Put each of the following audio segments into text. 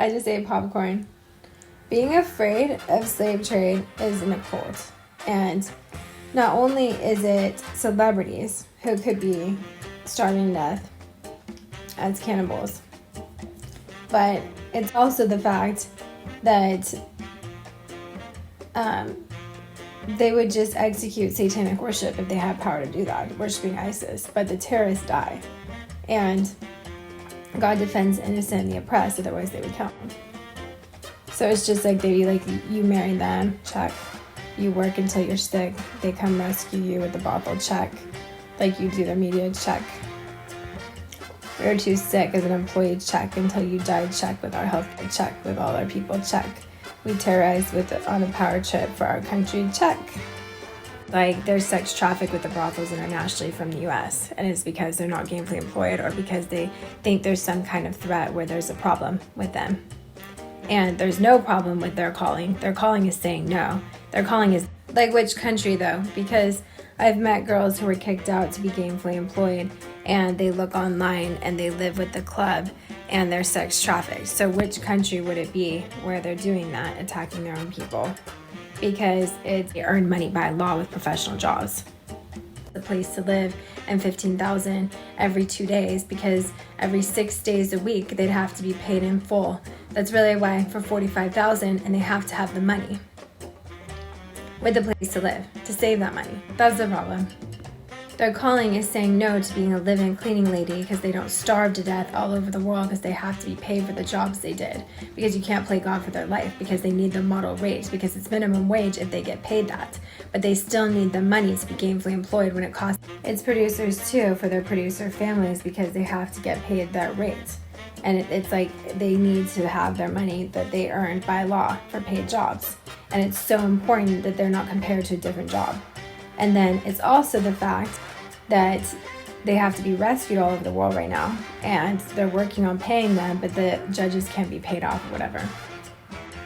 I just ate popcorn. Being afraid of slave trade is an occult. And not only is it celebrities who could be starving to death as cannibals, but it's also the fact that they would just execute satanic worship if they had power to do that, worshiping ISIS. But the terrorists die. And God defends the innocent and the oppressed, otherwise they would kill them. So it's just like they like you marry them, check. You work until you're sick. They come rescue you with the brothel, check. Like you do their media, check. We were too sick as an employee, check. Until you died, check. With our healthcare, check. With all our people, check. We terrorized on a power trip for our country, check. Like there's sex traffic with the brothels internationally from the US, and it's because they're not gainfully employed or because they think there's some kind of threat where there's a problem with them. And there's no problem with their calling. Their calling is saying no. Their calling is like which country though? Because I've met girls who were kicked out to be gainfully employed and they look online and they live with the club and they're sex trafficked. So which country would it be where they're doing that, attacking their own people? Because they earn money by law with professional jobs. The place to live and $15,000 every 2 days, because every 6 days a week they'd have to be paid in full. That's really why for $45,000, and they have to have the money with the place to live to save that money. That's the problem. Their calling is saying no to being a live-in cleaning lady because they don't starve to death all over the world because they have to be paid for the jobs they did, because you can't play God for their life, because they need the model rate, because it's minimum wage if they get paid that, but they still need the money to be gainfully employed when it costs. It's producers too for their producer families because they have to get paid that rate, and it's like they need to have their money that they earned by law for paid jobs, and it's so important that they're not compared to a different job. And then it's also the fact that they have to be rescued all over the world right now, and they're working on paying them, but the judges can't be paid off or whatever.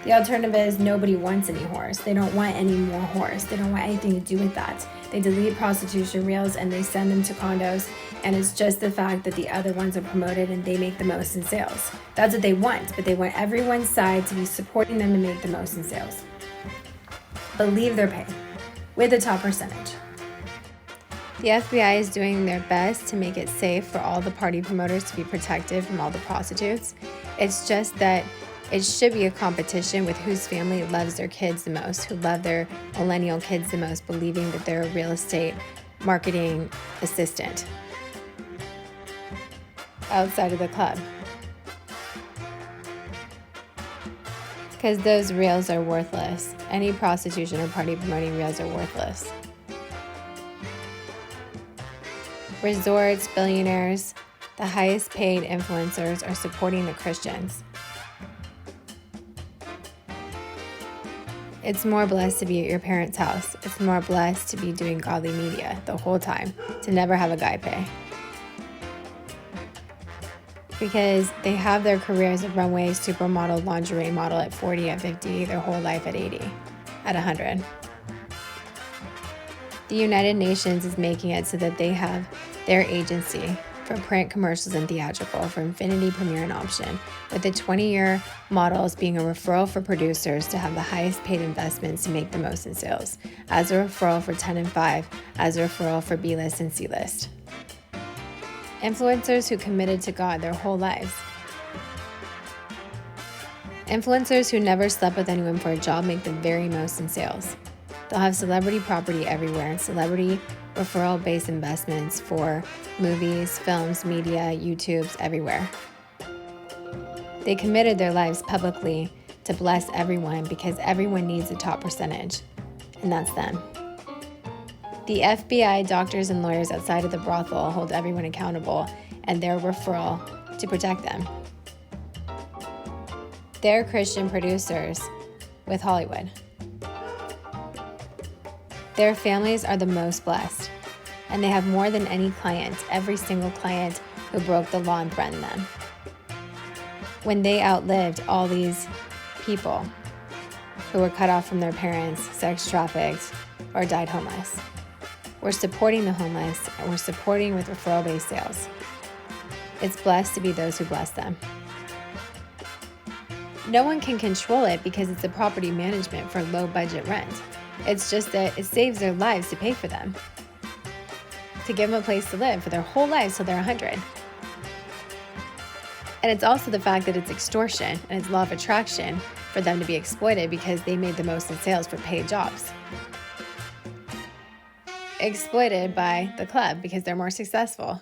The alternative is nobody wants any whores. They don't want any more whores. They don't want anything to do with that. They delete prostitution reels and they send them to condos, and it's just the fact that the other ones are promoted and they make the most in sales. That's what they want, but they want everyone's side to be supporting them to make the most in sales. Believe their pay with the top percentage. The FBI is doing their best to make it safe for all the party promoters to be protected from all the prostitutes. It's just that it should be a competition with whose family loves their kids the most, who love their millennial kids the most, believing that they're a real estate marketing assistant outside of the club. Because those reels are worthless. Any prostitution or party promoting reels are worthless. Resorts, billionaires, the highest paid influencers are supporting the Christians. It's more blessed to be at your parents' house. It's more blessed to be doing godly media the whole time, to never have a guy pay. Because they have their careers of runway, supermodel, lingerie model at 40, at 50, their whole life at 80, at 100. The United Nations is making it so that they have their agency for print, commercials, and theatrical for Infinity, Premiere, and Option, with the 20-year models being a referral for producers to have the highest paid investments to make the most in sales, as a referral for 10 and 5, as a referral for B-list and C-list. Influencers who committed to God their whole lives. Influencers who never slept with anyone for a job make the very most in sales. They'll have celebrity property everywhere and celebrity referral-based investments for movies, films, media, YouTubes, everywhere. They committed their lives publicly to bless everyone because everyone needs a top percentage, and that's them. The FBI, doctors, and lawyers outside of the brothel hold everyone accountable and their referral to protect them. They're Christian producers with Hollywood. Their families are the most blessed, and they have more than any client, every single client who broke the law and threatened them. When they outlived all these people who were cut off from their parents, sex trafficked, or died homeless. We're supporting the homeless, and we're supporting with referral-based sales. It's blessed to be those who bless them. No one can control it because it's a property management for low budget rent. It's just that it saves their lives to pay for them, to give them a place to live for their whole lives till they're 100. And it's also the fact that it's extortion and it's law of attraction for them to be exploited because they made the most in sales for paid jobs. Exploited by the club because they're more successful.